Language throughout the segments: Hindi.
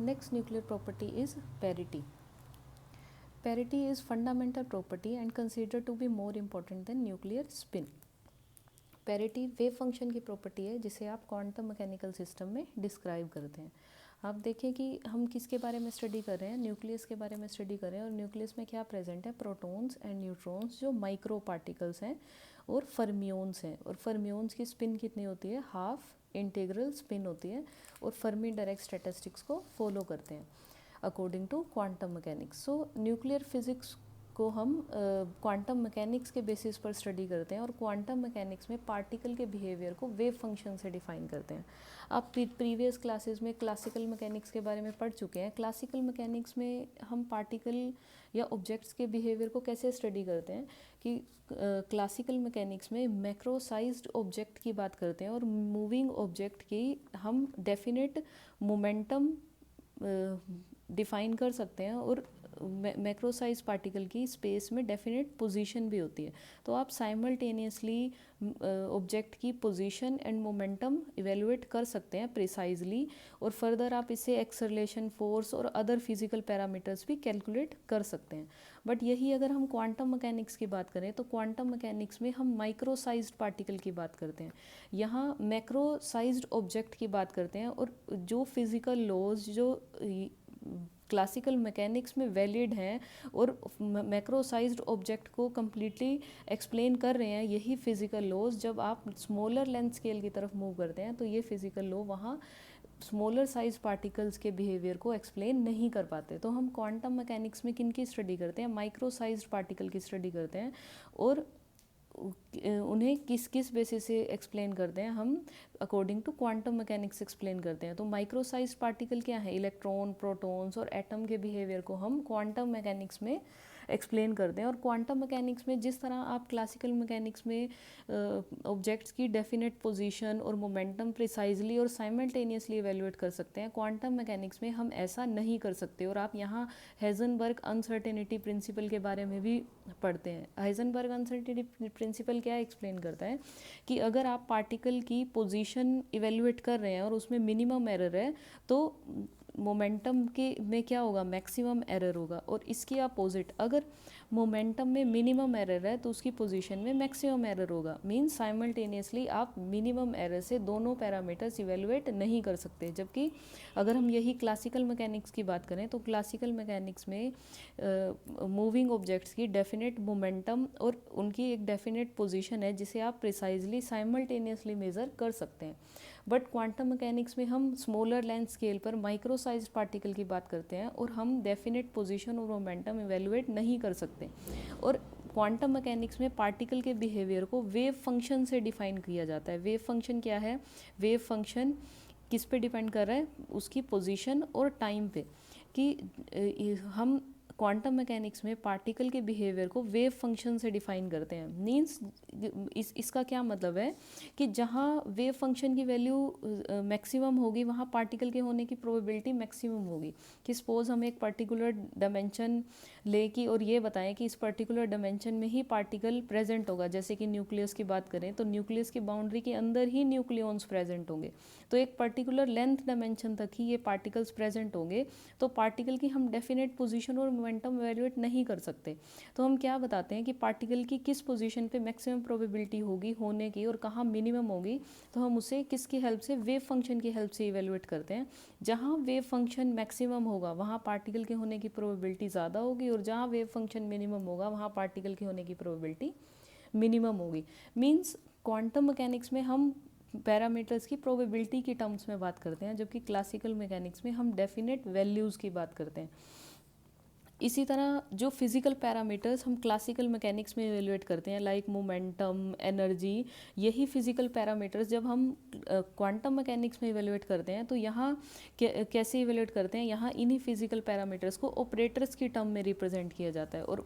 Next nuclear property is parity. Parity is fundamental property and considered to be more important than nuclear spin. Parity wave function की प्रॉपर्टी है जिसे आप क्वांटम मैकेनिकल सिस्टम में डिस्क्राइब करते हैं। आप देखें कि हम किसके बारे में स्टडी कर रहे हैं, न्यूक्लियस के बारे में स्टडी कर रहे हैं, और न्यूक्लियस में क्या प्रेजेंट है, प्रोटॉन्स एंड न्यूट्रॉन्स जो माइक्रो पार्टिकल्स हैं, और फर्मियोन्स हैं। और फर्मियोन्स की स्पिन कितनी होती है, हाफ इंटीग्रल स्पिन होती है, और फर्मी डायरेक्ट स्टैटिस्टिक्स को फॉलो करते हैं according to quantum mechanics. So nuclear physics को हम क्वांटम मैकेनिक्स के बेसिस पर स्टडी करते हैं, और क्वांटम मैकेनिक्स में पार्टिकल के बिहेवियर को वेव फंक्शन से डिफाइन करते हैं। आप प्रीवियस क्लासेस में क्लासिकल मैकेनिक्स के बारे में पढ़ चुके हैं। क्लासिकल मैकेनिक्स में हम पार्टिकल या ऑब्जेक्ट्स के बिहेवियर को कैसे स्टडी करते हैं कि क्लासिकल मैकेनिक्स में मैक्रो साइज्ड ऑब्जेक्ट की बात करते हैं, और मूविंग ऑब्जेक्ट की हम डेफिनेट मोमेंटम डिफाइन कर सकते हैं, और मैक्रो साइज पार्टिकल की स्पेस में डेफिनेट पोजीशन भी होती है। तो आप साइमल्टेनियसली ऑब्जेक्ट की पोजीशन एंड मोमेंटम इवेलुएट कर सकते हैं प्रिसाइजली, और फर्दर आप इसे एक्सेलरेशन, फोर्स और अदर फिजिकल पैरामीटर्स भी कैलकुलेट कर सकते हैं। बट यही अगर हम क्वांटम मैकेनिक्स की बात करें तो क्वांटम मैकेनिक्स में हम माइक्रो साइज्ड पार्टिकल की बात करते हैं, यहाँ मैक्रो साइज्ड ऑब्जेक्ट की बात करते हैं, और जो फिजिकल लॉज जो क्लासिकल मैकेनिक्स में वैलिड हैं और मैक्रो साइज्ड ऑब्जेक्ट को कम्प्लीटली एक्सप्लेन कर रहे हैं, यही फिजिकल लॉज जब आप स्मॉलर लेंथ स्केल की तरफ मूव करते हैं तो ये फिजिकल लॉ वहाँ स्मॉलर साइज पार्टिकल्स के बिहेवियर को एक्सप्लेन नहीं कर पाते। तो हम क्वांटम मैकेनिक्स में किन की स्टडी करते हैं, माइक्रो साइज्ड पार्टिकल की स्टडी करते हैं, और उन्हें किस किस बेसिस से एक्सप्लेन करते हैं, हम according to quantum mechanics explain करते हैं। तो माइक्रो साइज पार्टिकल क्या है, इलेक्ट्रॉन, प्रोटॉन्स और एटम के बिहेवियर को हम क्वांटम मैकेनिक्स में एक्सप्लेन करते हैं। और क्वांटम मैकेनिक्स में जिस तरह आप क्लासिकल मैकेनिक्स में ऑब्जेक्ट्स की डेफिनेट पोजीशन और मोमेंटम प्रिसाइजली और साइमल्टेनियसली इवेलुएट कर सकते हैं, क्वांटम मैकेनिक्स में हम ऐसा नहीं कर सकते। और आप यहाँ हाइजेनबर्ग अनसर्टेनिटी प्रिंसिपल के बारे में भी पढ़ते हैं। हाइजेनबर्ग अनसर्टेनिटी प्रिंसिपल क्या एक्सप्लेन करता है कि अगर आप पार्टिकल की पोजीशन इवेलुएट कर रहे हैं और उसमें मिनिमम एरर है तो मोमेंटम के में क्या होगा, मैक्सिमम एरर होगा। और इसकी अपोजिट, अगर मोमेंटम में मिनिमम एरर है तो उसकी पोजीशन में मैक्सिमम एरर होगा। मीन्स साइमल्टेनियसली आप मिनिमम एरर से दोनों पैरामीटर्स इवेलुएट नहीं कर सकते। जबकि अगर हम यही क्लासिकल मैकेनिक्स की बात करें तो क्लासिकल मैकेनिक्स में मूविंग ऑब्जेक्ट्स की डेफिनेट मोमेंटम और उनकी एक डेफिनेट पोजीशन है जिसे आप प्रिसाइजली साइमल्टेनियसली मेज़र कर सकते हैं। बट क्वांटम मैकेनिक्स में हम स्मॉलर लेंथ स्केल पर माइक्रो साइज पार्टिकल की बात करते हैं और हम डेफिनेट पोजीशन और मोमेंटम इवेलुएट नहीं कर सकते। और क्वांटम मैकेनिक्स में पार्टिकल के बिहेवियर को वेव फंक्शन से डिफाइन किया जाता है। वेव फंक्शन क्या है, वेव फंक्शन किस पे डिपेंड कर रहा है, उसकी पोजीशन और टाइम पे। कि हम क्वांटम मैकेनिक्स में पार्टिकल के बिहेवियर को वेव फंक्शन से डिफाइन करते हैं। मीन्स इसका क्या मतलब है कि जहाँ वेव फंक्शन की वैल्यू मैक्सिमम होगी वहाँ पार्टिकल के होने की प्रोबेबिलिटी मैक्सिमम होगी। कि सपोज हम एक पर्टिकुलर डायमेंशन ले की और ये बताएं कि इस पर्टिकुलर डायमेंशन में ही पार्टिकल प्रेजेंट होगा। जैसे कि न्यूक्लियस की बात करें तो न्यूक्लियस की बाउंड्री के अंदर ही न्यूक्लियॉन्स प्रेजेंट होंगे, तो एक पर्टिकुलर लेंथ डायमेंशन तक ही ये पार्टिकल्स प्रेजेंट होंगे। तो पार्टिकल की हम डेफिनेट पोजीशन और मोमेंटम इवैल्यूएट नहीं कर सकते। तो हम क्या बताते हैं कि पार्टिकल की किस पोजीशन पे मैक्सिमम प्रोबेबिलिटी होगी होने की और कहाँ मिनिमम होगी, तो हम उसे किसकी हेल्प से, वेव फंक्शन की हेल्प से इवैल्यूएट करते हैं। जहाँ वेव फंक्शन मैक्सिमम होगा वहाँ पार्टिकल के होने की प्रोबेबिलिटी ज़्यादा होगी, और जहाँ वेव फंक्शन मिनिमम होगा वहाँ पार्टिकल के होने की प्रोबेबिलिटी मिनिमम होगी। मीन्स क्वांटम मैकेनिक्स में हम पैरामीटर्स की प्रोबेबिलिटी की टर्म्स में बात करते हैं, जबकि क्लासिकल मैकेनिक्स में हम डेफिनेट वैल्यूज़ की बात करते हैं। इसी तरह जो फिज़िकल पैरामीटर्स हम क्लासिकल मैकेनिक्स में इवेलुएट करते हैं, लाइक मोमेंटम, एनर्जी, यही फिज़िकल पैरामीटर्स जब हम क्वांटम मैकेनिक्स में इवेलुएट करते हैं तो यहाँ कैसे इवेलुएट करते हैं, यहाँ इन्हीं फिज़िकल पैरामीटर्स को ऑपरेटर्स की टर्म में रिप्रेजेंट किया जाता है। और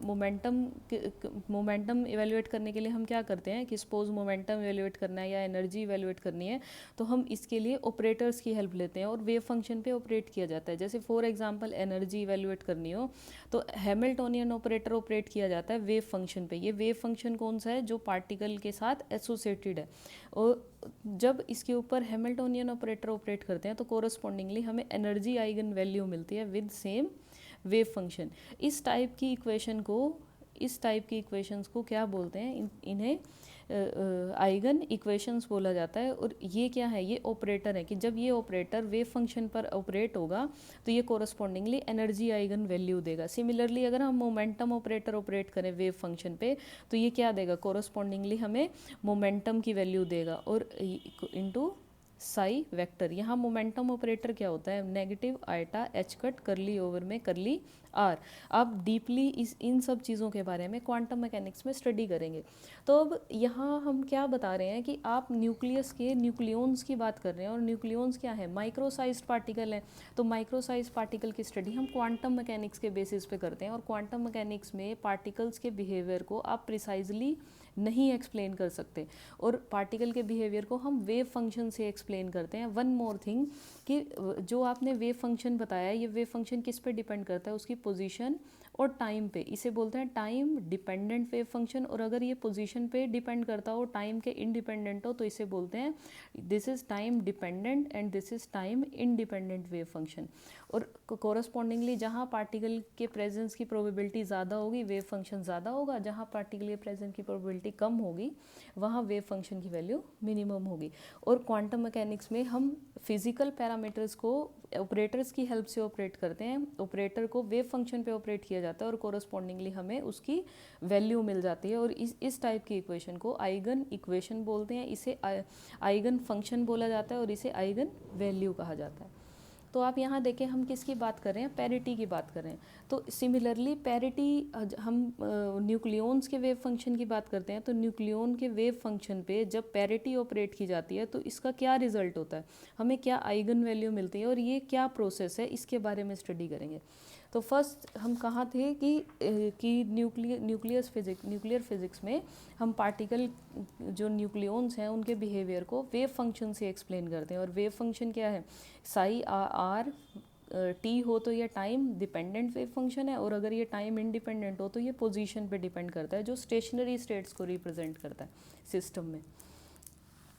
मोमेंटम इवेलुएट करने के लिए हम क्या करते हैं कि सपोज मोमेंटम इवेलुएट करना है या एनर्जी इवेलुएट करनी है तो हम इसके लिए ऑपरेटर्स की हेल्प लेते हैं और वेव फंक्शन पे ऑपरेट किया जाता है। जैसे फॉर एग्जांपल एनर्जी इवेलुएट करनी हो तो हैमिल्टोनियन ऑपरेटर ऑपरेट किया जाता है वेव फंक्शन पे। ये वेव फंक्शन कौन सा है? जो पार्टिकल के साथ एसोसिएटेड है। और जब इसके ऊपर हैमिल्टोनियन ऑपरेटर ऑपरेट करते हैं तो कोरस्पॉन्डिंगली हमें एनर्जी आइगन वैल्यू मिलती है विद सेम वेव फंक्शन। इस टाइप की इक्वेशंस को क्या बोलते हैं? इन्हें आइगन इक्वेशंस बोला जाता है। और ये क्या है? ये ऑपरेटर है कि जब ये ऑपरेटर वेव फंक्शन पर ऑपरेट होगा तो ये कोरस्पॉन्डिंगली एनर्जी आइगन वैल्यू देगा। सिमिलरली अगर हम मोमेंटम ऑपरेटर ऑपरेट करें वेव फंक्शन पे तो ये क्या देगा? कोरस्पॉन्डिंगली हमें मोमेंटम की वैल्यू देगा और इनटू साई वेक्टर। यहाँ मोमेंटम ऑपरेटर क्या होता है? Negative iota h cut curly over में करली आर। आप डीपली इन सब चीज़ों के बारे में क्वांटम मैकेनिक्स में स्टडी करेंगे। तो अब यहाँ हम क्या बता रहे हैं कि आप न्यूक्लियस के न्यूक्लियॉन्स की बात कर रहे हैं और न्यूक्लियॉन्स क्या है? माइक्रोसाइज्ड पार्टिकल है। तो माइक्रोसाइज्ड पार्टिकल की स्टडी हम क्वांटम मैकेनिक्स के बेसिस पे करते हैं और क्वांटम मैकेनिक्स में पार्टिकल्स के बिहेवियर को आप प्रिसाइजली नहीं एक्सप्लेन कर सकते और पार्टिकल के बिहेवियर को हम वेव फंक्शन से एक्सप्लेन करते हैं। वन मोर थिंग कि जो आपने वेव फंक्शन बताया, ये वेव फंक्शन किस पे डिपेंड करता है? उसकी पोजीशन और टाइम पे। इसे बोलते हैं टाइम डिपेंडेंट वेव फंक्शन। और अगर ये पोजीशन पे डिपेंड करता हो, टाइम के इंडिपेंडेंट हो, तो इसे बोलते हैं this is time dependent and this is time independent wave function. और कोरस्पॉन्डिंगली जहाँ पार्टिकल के प्रेजेंस की प्रोबेबिलिटी ज़्यादा होगी वेव फंक्शन ज़्यादा होगा, जहाँ पार्टिकल के प्रेजेंस की प्रोबेबिलिटी कम होगी वहाँ वेव फंक्शन की वैल्यू मिनिमम होगी। और क्वांटम मैकेनिक्स में हम फिजिकल पैरामीटर्स को ऑपरेटर्स की हेल्प से ऑपरेट करते हैं। ऑपरेटर को वेव फंक्शन पे ऑपरेट किया जाता है और कोरस्पॉन्डिंगली हमें उसकी वैल्यू मिल जाती है। और इस टाइप की इक्वेशन को आइगन इक्वेशन बोलते हैं, इसे आइगन फंक्शन बोला जाता है और इसे आइगन वैल्यू कहा जाता है। तो आप यहाँ देखें हम किसकी बात कर रहे हैं? पैरिटी की बात कर रहे हैं। तो सिमिलरली पैरिटी, हम न्यूक्लियॉन्स के वेव फंक्शन की बात करते हैं तो न्यूक्लियॉन के वेव फंक्शन पे जब पैरिटी ऑपरेट की जाती है तो इसका क्या रिजल्ट होता है? हमें क्या आइगन वैल्यू मिलती है और ये क्या प्रोसेस है, इसके बारे में स्टडी करेंगे। तो फर्स्ट हम कहाँ थे कि न्यूक्लियर फिजिक्स में हम पार्टिकल जो न्यूक्लियॉन्स हैं उनके बिहेवियर को वेव फंक्शन से एक्सप्लेन करते हैं। और वेव फंक्शन क्या है? साई आर टी हो तो ये टाइम डिपेंडेंट वेव फंक्शन है और अगर ये टाइम इंडिपेंडेंट हो तो ये पोजीशन पे डिपेंड करता है, जो स्टेशनरी स्टेट्स को रिप्रेजेंट करता है सिस्टम में।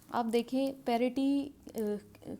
आप देखें पैरिटी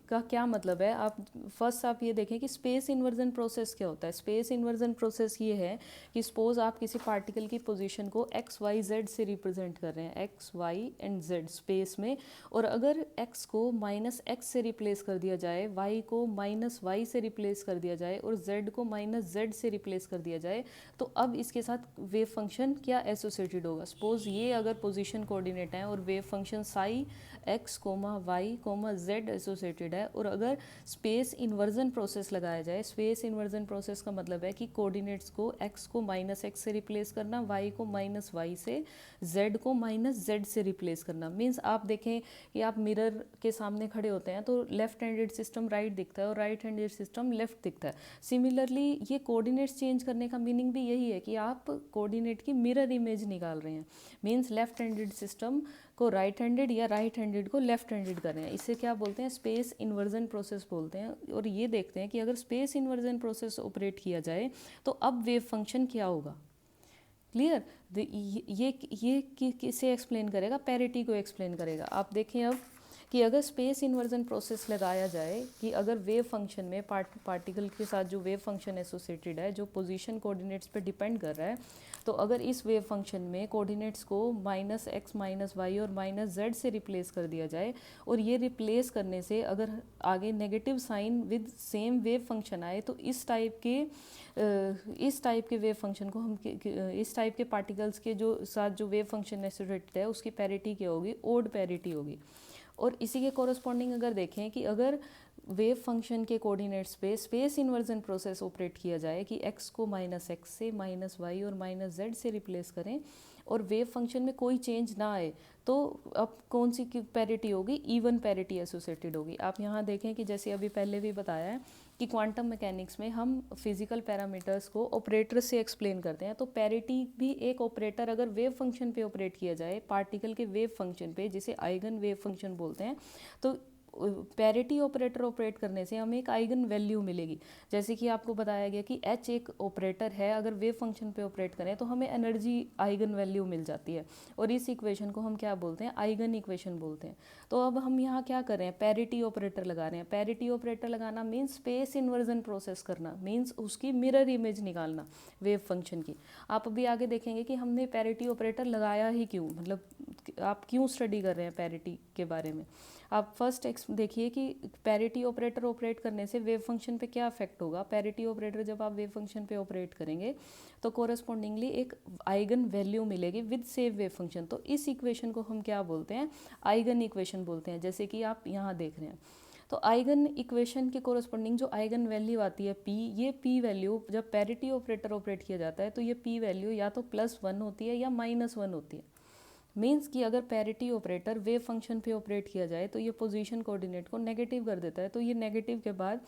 का क्या मतलब है। आप ये देखें कि स्पेस इन्वर्जन प्रोसेस क्या होता है। स्पेस इन्वर्जन प्रोसेस ये है कि सपोज आप किसी पार्टिकल की पोजीशन को एक्स वाई जेड से रिप्रेजेंट कर रहे हैं, x y and z space में, और अगर एक्स को माइनस एक्स से रिप्लेस कर दिया जाए, वाई को माइनस वाई से रिप्लेस कर दिया जाए और जेड को माइनस जेड से रिप्लेस कर दिया जाए, तो अब इसके साथ वेव फंक्शन क्या एसोसिएटेड होगा। सपोज ये अगर पोजीशन कोऑर्डिनेट है और wave function psi x comma y comma z associated है, और अगर स्पेस इन्वर्जन प्रोसेस लगाया जाए, स्पेस इन्वर्जन प्रोसेस का मतलब है कि कोऑर्डिनेट्स को एक्स को माइनस एक्स से रिप्लेस करना, वाई को माइनस वाई से, जेड को माइनस जेड से रिप्लेस करना। मीन्स आप देखें कि आप मिरर के सामने खड़े होते हैं तो लेफ्ट हैंडेड सिस्टम राइट दिखता है और राइट हैंडेड सिस्टम लेफ्ट दिखता है। सिमिलरली ये कोऑर्डिनेट्स चेंज करने का मीनिंग भी यही है कि आप कोऑर्डिनेट की मिरर इमेज निकाल रहे हैं। मीन्स लेफ्ट हैंडेड सिस्टम को राइट हैंडेड या राइट हैंडेड को लेफ्ट हैंडेड कर रहे हैं। इसे क्या बोलते हैं? स्पेस इन्वर्जन प्रोसेस बोलते हैं। और ये देखते हैं कि अगर स्पेस इन्वर्जन प्रोसेस ऑपरेट किया जाए तो अब वेव फंक्शन क्या होगा। क्लियर? ये किसे एक्सप्लेन करेगा? पैरिटी को एक्सप्लेन करेगा। आप देखें अब कि अगर स्पेस इन्वर्जन प्रोसेस लगाया जाए कि अगर वेव फंक्शन में पार्टिकल के साथ जो वेव फंक्शन एसोसिएटेड है, जो पोजीशन कोऑर्डिनेट्स पे डिपेंड कर रहा है, तो अगर इस वेव फंक्शन में कोऑर्डिनेट्स को माइनस एक्स माइनस वाई और माइनस जेड से रिप्लेस कर दिया जाए, और ये रिप्लेस करने से अगर आगे negative sign with same wave function आए, तो इस टाइप के वेव फंक्शन को हम इस टाइप के पार्टिकल्स के जो साथ जो वेव फंक्शन एसोसिएटेड है उसकी पैरिटी क्या होगी? ओड पैरिटी होगी। और इसी के कोरस्पॉन्डिंग अगर देखें कि अगर वेव फंक्शन के कोऑर्डिनेट्स पे स्पेस इन्वर्जन प्रोसेस ऑपरेट किया जाए कि x को माइनस एक्स से, माइनस वाई और माइनस जेड से रिप्लेस करें और वेव फंक्शन में कोई चेंज ना आए, तो अब कौन सी पैरिटी होगी? इवन पैरिटी एसोसिएटेड होगी। आप यहाँ देखें कि जैसे अभी पहले भी बताया है कि क्वांटम मैकेनिक्स में हम फिजिकल पैरामीटर्स को ऑपरेटर से एक्सप्लेन करते हैं। तो पैरिटी भी एक ऑपरेटर अगर वेव फंक्शन पे ऑपरेट किया जाए, पार्टिकल के वेव फंक्शन पे, जिसे आइगन वेव फंक्शन बोलते हैं, तो पैरिटी ऑपरेटर ऑपरेट करने से हमें एक आइगन वैल्यू मिलेगी। जैसे कि आपको बताया गया कि H एक ऑपरेटर है, अगर वेव फंक्शन पे ऑपरेट करें तो हमें एनर्जी आइगन वैल्यू मिल जाती है, और इस इक्वेशन को हम क्या बोलते हैं, आइगन इक्वेशन बोलते हैं। तो अब हम यहाँ क्या कर रहे हैं, पैरिटी ऑपरेटर लगा रहे हैं। पैरिटी ऑपरेटर लगाना मीन्स स्पेस इन्वर्जन प्रोसेस करना, मीन्स उसकी मिरर इमेज निकालना वेव फंक्शन की। आप अभी आगे देखेंगे कि हमने पैरिटी ऑपरेटर लगाया ही क्यों, मतलब आप क्यों स्टडी कर रहे हैं पैरिटी के बारे में। आप फर्स्ट देखिए कि पैरिटी ऑपरेटर ऑपरेट करने से वेव फंक्शन पे क्या इफेक्ट होगा। पैरिटी ऑपरेटर जब आप वेव फंक्शन पे ऑपरेट करेंगे तो कोरस्पॉन्डिंगली एक आइगन वैल्यू मिलेगी विद सेम वेव फंक्शन। तो इस इक्वेशन को हम क्या बोलते हैं, आइगन इक्वेशन बोलते हैं, जैसे कि आप यहाँ देख रहे हैं। तो आइगन इक्वेशन के कोरस्पॉन्डिंग जो आइगन वैल्यू आती है P, ये P वैल्यू जब पैरिटी ऑपरेटर ऑपरेट किया जाता है तो ये P वैल्यू या तो +1 होती है या -1 होती है। मीन्स कि अगर पैरिटी ऑपरेटर वेव फंक्शन पे ऑपरेट किया जाए तो ये पोजीशन कोऑर्डिनेट को नेगेटिव कर देता है। तो ये नेगेटिव के बाद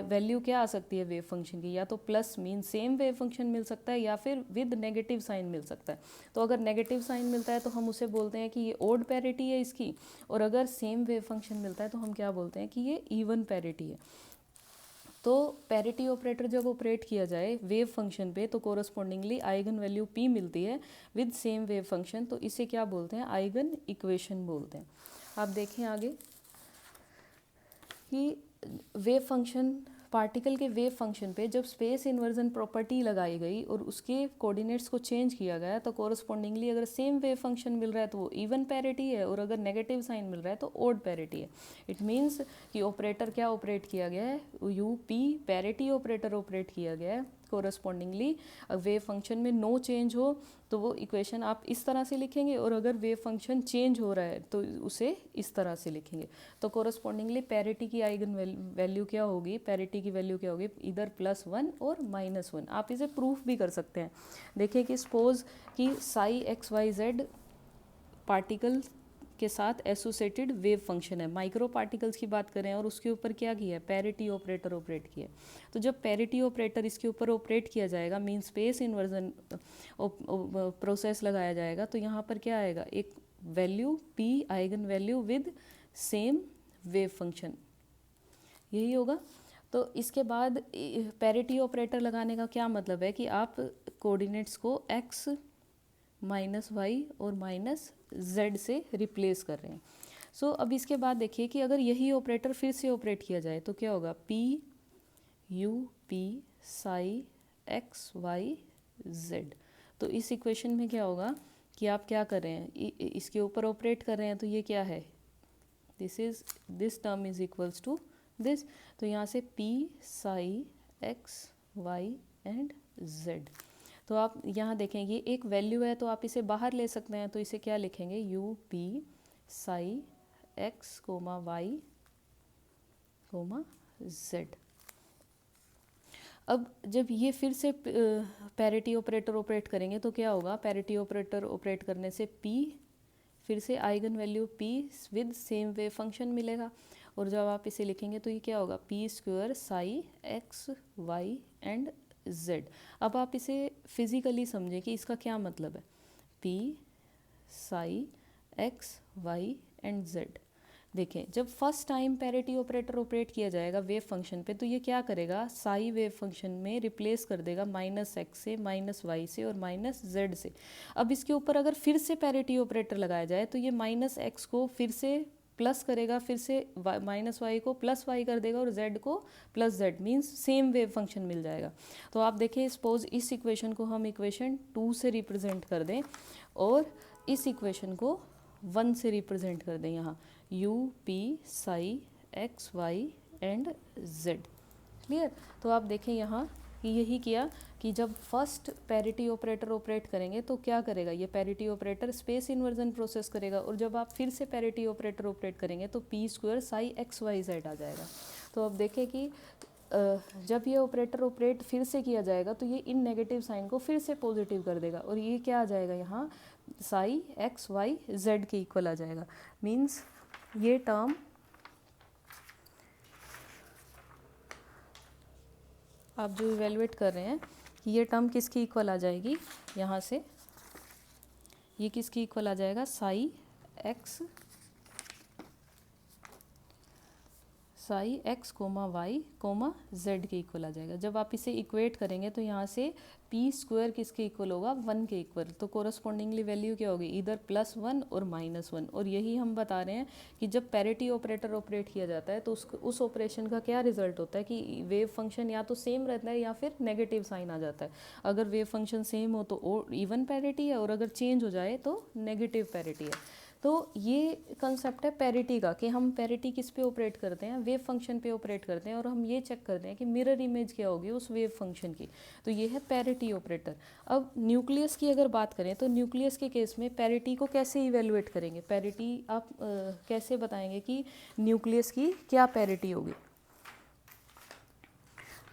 वैल्यू क्या आ सकती है वेव फंक्शन की, या तो plus mean same wave function मिल सकता है या फिर विद नेगेटिव साइन मिल सकता है। तो अगर नेगेटिव साइन मिलता है तो हम उसे बोलते हैं कि ये ओड पैरिटी है इसकी, और अगर सेम वेव फंक्शन मिलता है तो हम क्या बोलते हैं कि ये इवन पैरिटी है। तो पैरिटी ऑपरेटर जब ऑपरेट किया जाए वेव फंक्शन पे तो कोरस्पॉन्डिंगली आइगन वैल्यू P मिलती है विद सेम वेव फंक्शन, तो इसे क्या बोलते हैं, आइगन इक्वेशन बोलते हैं। आप देखें आगे कि वेव फंक्शन, पार्टिकल के वेव फंक्शन पे जब स्पेस इन्वर्जन प्रॉपर्टी लगाई गई और उसके कोऑर्डिनेट्स को चेंज किया गया तो कोरस्पॉन्डिंगली अगर सेम वेव फंक्शन मिल रहा है तो वो इवन पैरिटी है, और अगर नेगेटिव साइन मिल रहा है तो ओड पैरिटी है। इट मीन्स कि ऑपरेटर क्या ऑपरेट किया गया है, UP पैरिटी ऑपरेटर ऑपरेट किया गया है। कोरस्पॉन्डिंगली वेव फंक्शन में नो चेंज हो तो वो इक्वेशन आप इस तरह से लिखेंगे, और अगर वेव फंक्शन चेंज हो रहा है तो उसे इस तरह से लिखेंगे। तो कोरस्पॉन्डिंगली पैरिटी की आइगन वैल्यू क्या होगी, पैरिटी की वैल्यू क्या होगी, इधर +1 और -1। आप इसे प्रूफ भी कर सकते हैं। देखिए कि सपोज कि साई XYZ पार्टिकल के साथ एसोसिएटेड वेव फंक्शन है, माइक्रो पार्टिकल्स की बात करें, और उसके ऊपर क्या किया है, पैरिटी ऑपरेटर ऑपरेट किया है। तो जब पैरिटी ऑपरेटर इसके ऊपर ऑपरेट किया जाएगा मीन स्पेस इन्वर्जन प्रोसेस लगाया जाएगा, तो यहाँ पर क्या आएगा, एक value P eigen value with same wave function, यही होगा। तो इसके बाद पैरिटी ऑपरेटर लगाने का क्या मतलब है कि आप कोऑर्डिनेट्स को x -y और -z से रिप्लेस कर रहे हैं। सो अब इसके बाद देखिए कि अगर यही ऑपरेटर फिर से ऑपरेट किया जाए तो क्या होगा, P U P psi x y z। तो इस इक्वेशन में क्या होगा कि आप क्या कर रहे हैं, इसके ऊपर ऑपरेट कर रहे हैं, तो ये क्या है, this term is equals to this. तो यहाँ से P psi x y and z। तो आप यहाँ देखेंगे एक वैल्यू है तो आप इसे बाहर ले सकते हैं, तो इसे क्या लिखेंगे, UP psi x, y, z। अब जब ये फिर से पैरिटी ऑपरेटर ऑपरेट करेंगे तो क्या होगा, पैरिटी ऑपरेटर ऑपरेट करने से P फिर से eigen value P with same wave function मिलेगा, और जब आप इसे लिखेंगे तो ये क्या होगा, P² psi x y and z। अब आप इसे फिजिकली समझें कि इसका क्या मतलब है, P psi x y and z। देखें जब first time parity operator operate किया जाएगा वेव फंक्शन पे तो ये क्या करेगा, साई वेव फंक्शन में रिप्लेस कर देगा -x से, -y से और -z से। अब इसके ऊपर अगर फिर से पैरिटी ऑपरेटर लगाया जाए तो ये -x को फिर से प्लस करेगा, फिर से -y को +y कर देगा और z को +z, means same wave function मिल जाएगा। तो आप देखें सपोज इस इक्वेशन को हम इक्वेशन 2 से रिप्रेजेंट कर दें और इस इक्वेशन को 1 से रिप्रेजेंट कर दें, यहाँ UP psi x y and z। Clear. तो आप देखें यहाँ कि यही किया कि जब फर्स्ट पैरिटी ऑपरेटर ऑपरेट करेंगे तो क्या करेगा, ये parity operator space inversion process करेगा, और जब आप फिर से पैरिटी ऑपरेटर ऑपरेट करेंगे तो P² psi x y z आ जाएगा। तो अब देखें कि जब ये ऑपरेटर ऑपरेट फिर से किया जाएगा तो ये इन नेगेटिव साइन को फिर से पॉजिटिव कर देगा, और ये क्या आ जाएगा, यहाँ साई x y z के इक्वल आ जाएगा। मीन्स ये टर्म आप जो इवेलुएट कर रहे हैं कि ये टर्म किसकी इक्वल आ जाएगी, यहाँ से ये किसकी इक्वल आ जाएगा, psi x psi x comma y comma z के इक्वल आ जाएगा। जब आप इसे इक्वेट करेंगे तो यहाँ से पी स्क्वायर किसके इक्वल होगा, 1 के इक्वल। तो कोरस्पॉन्डिंगली वैल्यू क्या होगी, इधर +1 और -1। और यही हम बता रहे हैं कि जब पैरिटी ऑपरेटर ऑपरेट किया जाता है तो उस ऑपरेशन का क्या रिजल्ट होता है कि वेव फंक्शन या तो सेम रहता है या फिर नेगेटिव साइन आ जाता है। अगर वेव फंक्शन सेम हो तो इवन पैरिटी है, और अगर चेंज हो जाए तो नेगेटिव पैरिटी है। तो ये कंसेप्ट है पैरिटी का, कि हम पैरिटी किस पे ऑपरेट करते हैं, वेव फंक्शन पे ऑपरेट करते हैं, और हम ये चेक करते हैं कि मिरर इमेज क्या होगी उस वेव फंक्शन की। तो ये है पैरिटी ऑपरेटर। अब न्यूक्लियस की अगर बात करें तो न्यूक्लियस के केस में पैरिटी को कैसे इवेलुएट करेंगे, पैरिटी आप कैसे बताएंगे कि न्यूक्लियस की क्या पैरिटी होगी।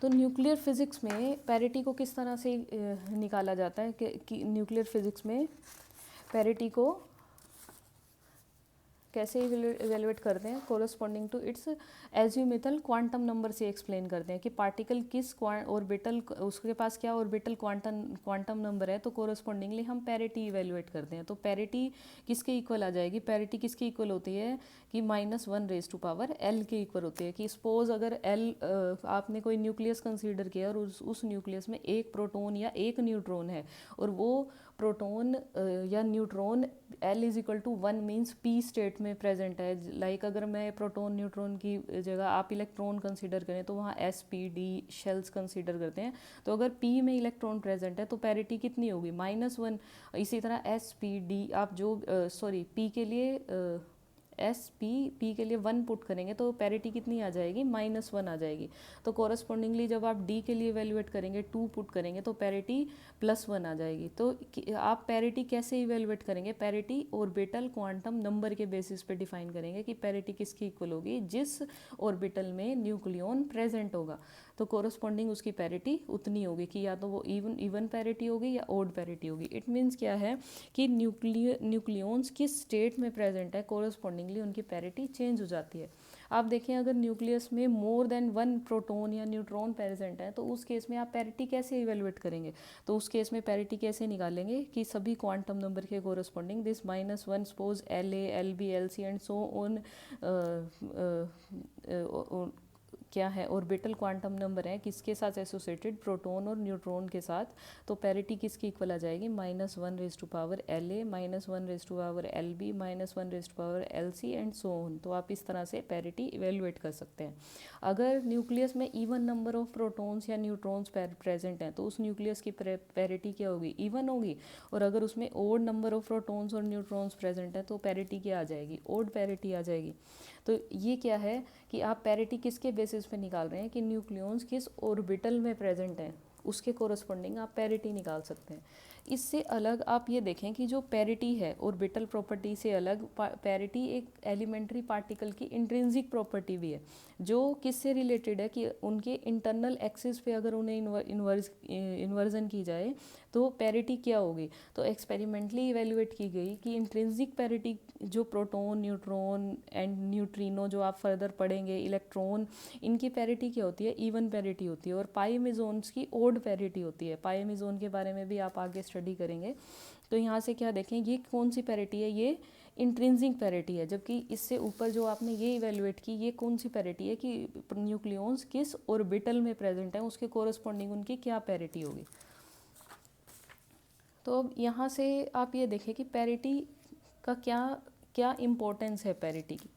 तो न्यूक्लियर फिजिक्स में पैरिटी को किस तरह से निकाला जाता है कि न्यूक्लियर फिजिक्स में पैरिटी को कैसे इवेलुएट करते हैं, corresponding to its azimuthal quantum number से एक्सप्लेन करते हैं कि पार्टिकल किस ऑर्बिटल, उसके पास क्या ऑर्बिटल क्वांटम नंबर है, तो कोरस्पॉन्डिंगली हम पैरिटी इवेलुएट करते हैं। तो पैरिटी किसके इक्वल आ जाएगी, पैरिटी किसकी इक्वल होती है कि -1 L के इक्वल होती है। कि सपोज अगर L आपने कोई न्यूक्लियस कंसीडर किया और उस न्यूक्लियस में एक प्रोटॉन या एक न्यूट्रॉन है, और वो प्रोटॉन या neutron L = 1 means P state में प्रेजेंट है। लाइक अगर मैं प्रोटॉन न्यूट्रॉन की जगह आप इलेक्ट्रॉन कंसीडर करें तो वहाँ S-P-D शेल्स कंसीडर करते हैं। तो अगर P में इलेक्ट्रॉन प्रेजेंट है तो पैरिटी कितनी होगी, -1। इसी तरह S-P-D आप जो P के लिए P के लिए 1 पुट करेंगे तो पैरिटी कितनी आ जाएगी, -1 आ जाएगी। तो कोरस्पॉन्डिंगली जब आप D के लिए इवेलुएट करेंगे, 2 पुट करेंगे तो पैरिटी +1 आ जाएगी। तो आप पैरिटी कैसे इवेलुएट करेंगे, पैरिटी ऑर्बिटल क्वांटम नंबर के बेसिस पे डिफाइन करेंगे कि पैरिटी किसकी इक्वल होगी, जिस ऑर्बिटल में न्यूक्लियन प्रेजेंट होगा। तो कोरस्पॉन्डिंग उसकी पैरिटी उतनी होगी कि या तो वो इवन पैरिटी होगी या ओड पैरिटी होगी। इट मीन्स क्या है कि न्यूक्लियंस किस स्टेट में प्रेजेंट है, कोरस्पॉन्डिंगली उनकी पैरिटी चेंज हो जाती है। आप देखें अगर न्यूक्लियस में मोर देन 1 प्रोटॉन या न्यूट्रॉन प्रेजेंट है तो उस केस में आप पैरिटी कैसे इवेलुएट करेंगे। तो उस केस में पैरिटी कैसे निकालेंगे कि सभी क्वांटम नंबर के corresponding this -1 suppose LA LB LC and so on क्या है, ऑर्बिटल क्वांटम नंबर है किसके साथ एसोसिएटेड, प्रोटॉन और न्यूट्रॉन के साथ। तो पैरिटी किसकी इक्वल आ जाएगी, -1 LA -1 LB -1 LC and so on. तो आप इस तरह से पैरिटी इवेलुएट कर सकते हैं। अगर न्यूक्लियस में इवन नंबर ऑफ प्रोटॉन्स या न्यूट्रॉन्स प्रेजेंट हैं तो उस न्यूक्लियस की पैरिटी क्या होगी, इवन होगी। और अगर उसमें ओड नंबर ऑफ प्रोटॉन्स और न्यूट्रॉन्स प्रेजेंट है तो पैरिटी क्या आ जाएगी, ओड पैरिटी आ जाएगी। तो ये क्या है कि आप पैरिटी किसके बेसिस पे निकाल रहे हैं कि न्यूक्लियंस किस ऑर्बिटल में प्रेजेंट हैं, उसके कोरस्पॉन्डिंग आप पैरिटी निकाल सकते हैं। इससे अलग आप ये देखें कि जो पैरिटी है ऑर्बिटल प्रॉपर्टी से अलग पैरिटी एक एलिमेंट्री पार्टिकल की इंट्रिंसिक प्रॉपर्टी भी है, जो किससे रिलेटेड है कि उनके इंटरनल एक्सिस पे अगर उन्हें इन्वर्जन की जाए तो पैरिटी क्या होगी। तो एक्सपेरिमेंटली इवेल्युएट की गई कि इंट्रिंसिक पैरिटी जो प्रोटॉन न्यूट्रॉन एंड न्यूट्रिनो जो आप फर्दर पढ़ेंगे इलेक्ट्रॉन, इनकी पैरिटी क्या होती है, इवन पैरिटी होती है। और पाई मेसोन्स की ओड पैरिटी होती है। पाई मेसोन के बारे में भी आप आगे स्टडी करेंगे। तो यहाँ से क्या देखें, ये कौन सी पैरिटी है, ये इंट्रिंसिक पैरिटी है। जबकि इससे ऊपर जो आपने ये इवेल्युएट की, ये कौन सी पैरिटी है कि न्यूक्लियंस किस ऑर्बिटल में प्रेजेंट है, उसके कोरस्पॉन्डिंग उनकी क्या पैरिटी होगी। तो अब यहाँ से आप ये देखें कि पैरिटी का क्या क्या इम्पोर्टेंस है पैरिटी की।